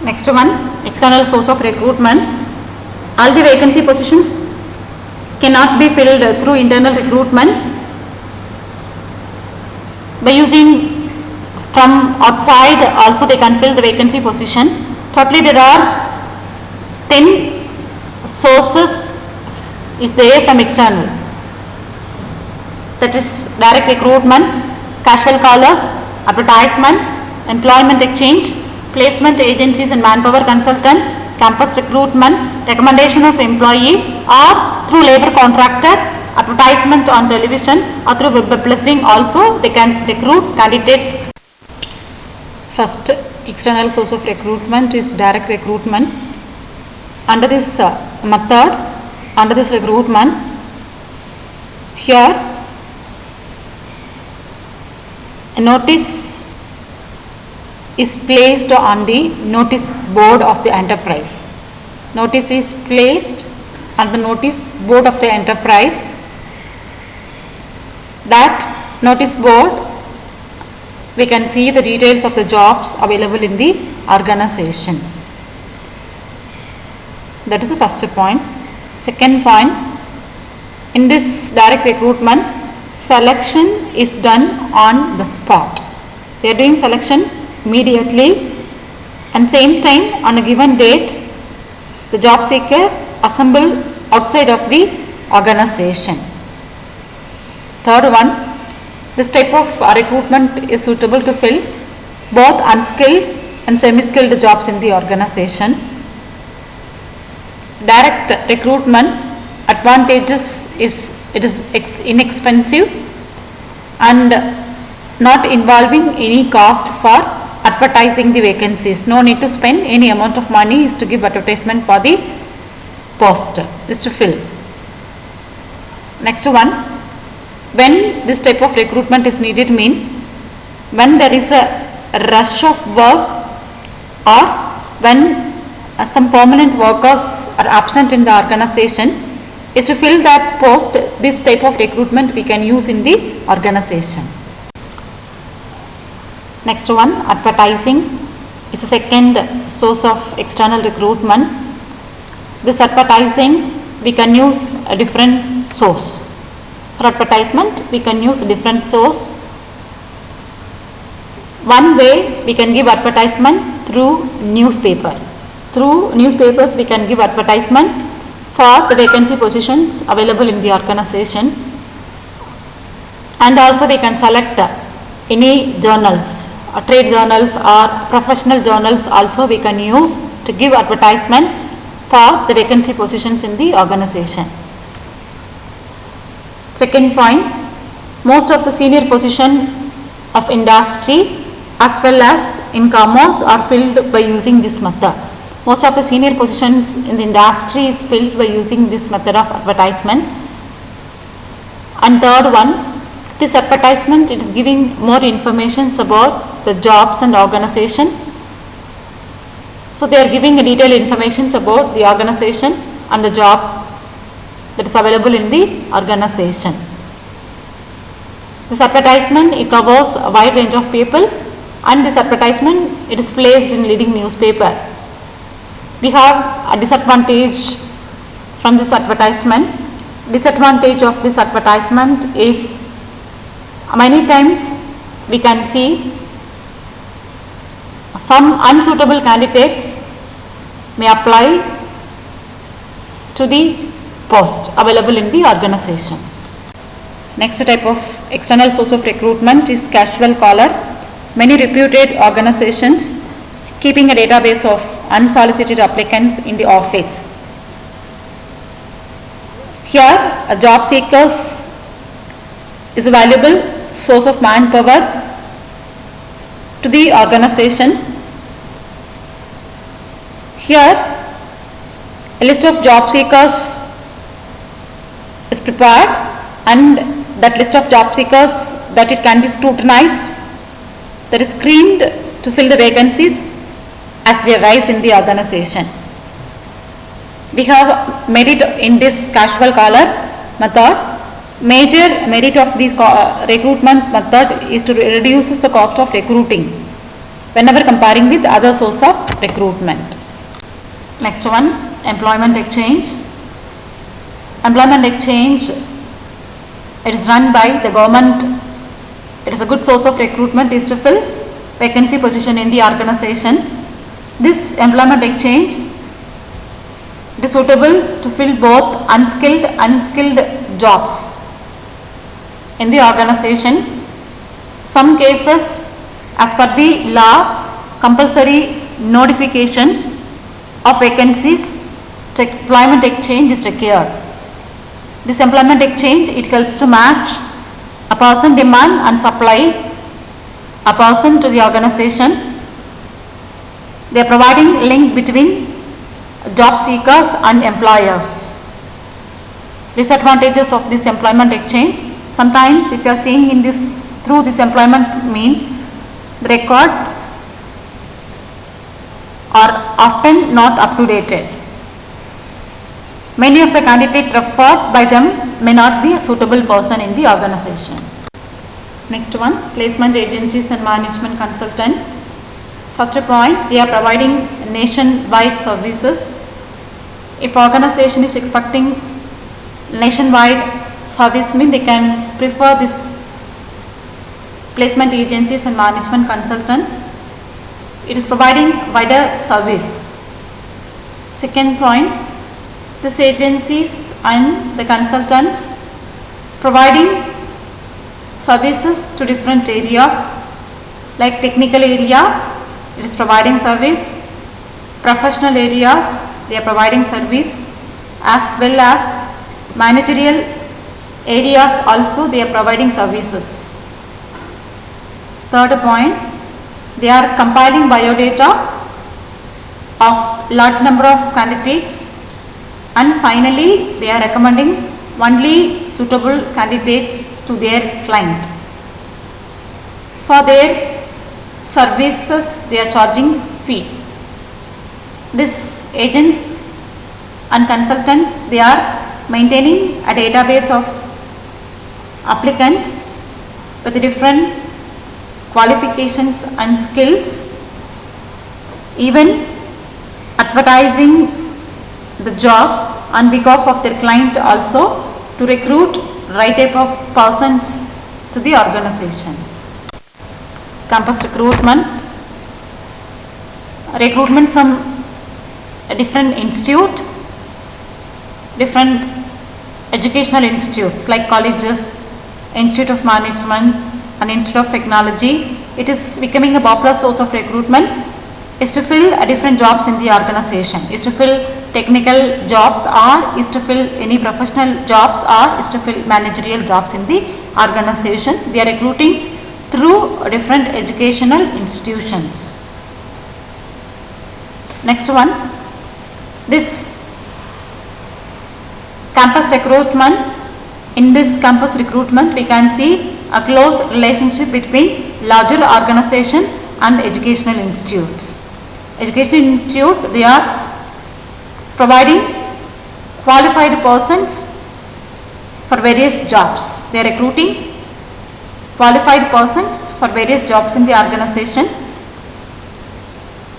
Next one, external source of recruitment. All the vacancy positions cannot be filled through internal recruitment. By using from outside also they can fill the vacancy position. Totally there are 10 sources is there from external. That is direct recruitment, casual callers, advertisement, employment exchange, placement agencies and manpower consultant, campus recruitment, recommendation of employee, or through labor contractor, advertisement on television, or through web publishing also they can recruit candidate. First external source of recruitment is direct recruitment. Under this method, under this recruitment, here a notice is placed on the notice board of the enterprise. Notice is placed on the notice board of the enterprise. That notice board, we can see the details of the jobs available in the organization. That is the first point. Second point, in this direct recruitment, selection is done on the spot. They are doing selection immediately, and same time on a given date the job seeker assemble outside of the organization. Third one, this type of recruitment is suitable to fill both unskilled and semi-skilled jobs in the organization. Direct recruitment advantages is it is inexpensive and not involving any cost for advertising the vacancies. No need to spend any amount of money is to give advertisement for the post, is to fill. Next one, when this type of recruitment is needed means when there is a rush of work or when some permanent workers are absent in the organization, is to fill that post. This type of recruitment we can use in the organization. Next one, advertising is the second source of external recruitment. This advertising we can use a different source. For advertisement we can use a different source. One way we can give advertisement through newspaper. Through newspapers we can give advertisement for the vacancy positions available in the organization, and also we can select any journals, trade journals or professional journals also we can use to give advertisement for the vacancy positions in the organization. Second point, most of the senior positions of industry as well as in commerce are filled by using this method. Most of the senior positions in the industry is filled by using this method of advertisement. And third one, this advertisement is giving more information about the jobs and organization. So they are giving detailed information about the organization and the job that is available in the organization. This advertisement it covers a wide range of people, and this advertisement it is placed in leading newspaper. We have a disadvantage from this advertisement. Disadvantage of this advertisement is many times we can see some unsuitable candidates may apply to the post available in the organization. Next type of external source of recruitment is casual caller. Many reputed organizations keeping a database of unsolicited applicants in the office. Here a job seeker is a valuable source of manpower to the organization. Here a list of job seekers is prepared, and that list of job seekers that it can be scrutinized, that is screened to fill the vacancies as they arise in the organization. We have merit in this casual caller method. Major merit of this recruitment method is to reduce the cost of recruiting. whenever comparing with other source of recruitment. Next one, employment exchange. Employment exchange, it is run by the government. It is a good source of recruitment, is to fill vacancy position in the organization. This employment exchange, it is suitable to fill both unskilled and skilled jobs in the organization. Some cases, as per the law, compulsory notification of vacancies to employment exchange is required. This employment exchange, it helps to match a person demand and supply a person to the organization. They are providing link between job seekers and employers. Disadvantages of this employment exchange: sometimes if you are seeing in this through this employment means the record are often not up to date. Many of the candidates referred by them may not be a suitable person in the organization. Next one, placement agencies and management consultant. First point, they are providing nationwide services. If organization is expecting nationwide service, means they can prefer this placement agencies and management consultant. It is providing wider service. Second point, these agencies and the consultant providing services to different areas, like technical area, it is providing service, professional areas, they are providing service, as well as managerial areas also they are providing services. Third point, they are compiling biodata of large number of candidates, and finally they are recommending only suitable candidates to their client. For their services they are charging fee. These agents and consultants, they are maintaining a database of applicants with different qualifications and skills, even advertising the job on behalf of their client also to recruit right type of persons to the organization. Campus recruitment, recruitment from a different institute, different educational institutes like colleges, Institute of Management and Institute of Technology. It is becoming a popular source of recruitment. Is to fill different jobs in the organization, is to fill technical jobs, or is to fill any professional jobs, or is to fill managerial jobs in the organization. They are recruiting through different educational institutions. Next one, this campus recruitment. In this campus recruitment, we can see a close relationship between larger organization and educational institutes. Educational institutes, they are providing qualified persons for various jobs. They are recruiting qualified persons for various jobs in the organization.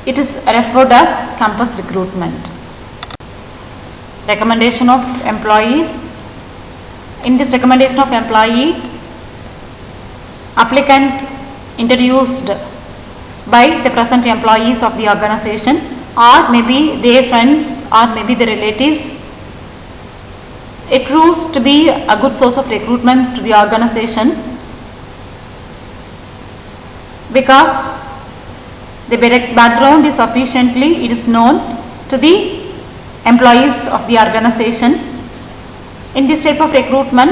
It is referred as campus recruitment. Recommendation of employees. In this recommendation of employee, applicant introduced by the present employees of the organization, or maybe their friends, or maybe the relatives. It proves to be a good source of recruitment to the organization because the background is sufficiently, it is known to the employees of the organization. In this type of recruitment,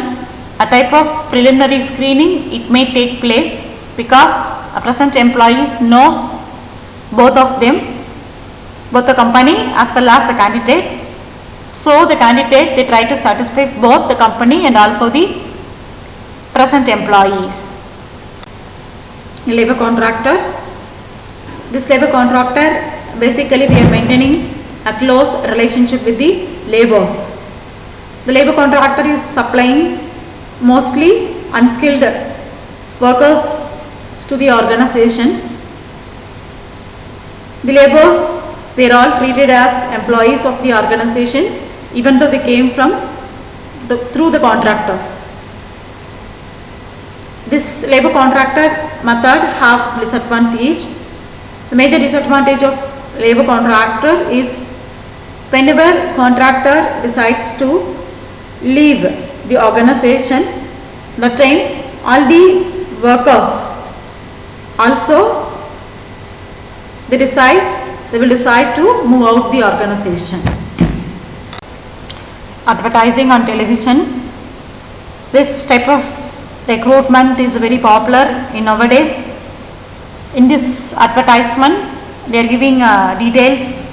a type of preliminary screening, it may take place because a present employees knows both of them, both the company as well as the candidate. So the candidate, they try to satisfy both the company and also the present employees. Labor contractor. This labor contractor, basically we are maintaining a close relationship with the laborers. The labor contractor is supplying mostly unskilled workers to the organization. The laborers, they are all treated as employees of the organization, even though they came from through the contractors. This labor contractor method have disadvantage. The major disadvantage of labor contractor is whenever contractor decides to leave the organization, that time all the workers also they will decide to move out the organization. Advertising on television. This type of recruitment is very popular in nowadays. In this advertisement, they are giving details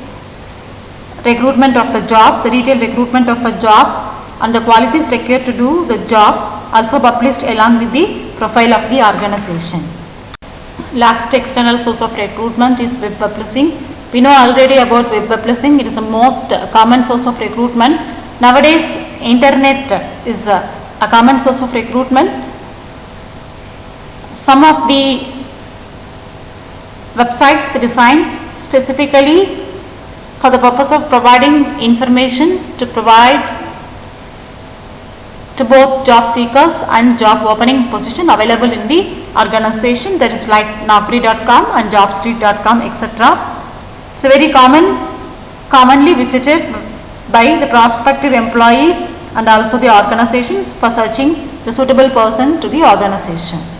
recruitment of the job, the detailed recruitment of a job and the qualities required to do the job, also published along with the profile of the organization. Last external source of recruitment is web publishing. We know already about web publishing. It is the most common source of recruitment. Nowadays, internet is a common source of recruitment. Some of the websites designed specifically for the purpose of providing information to provide to both job seekers and job opening position available in the organization, that is like Naukri.com and Jobstreet.com, etc. So very commonly visited by the prospective employees and also the organizations for searching the suitable person to the organization.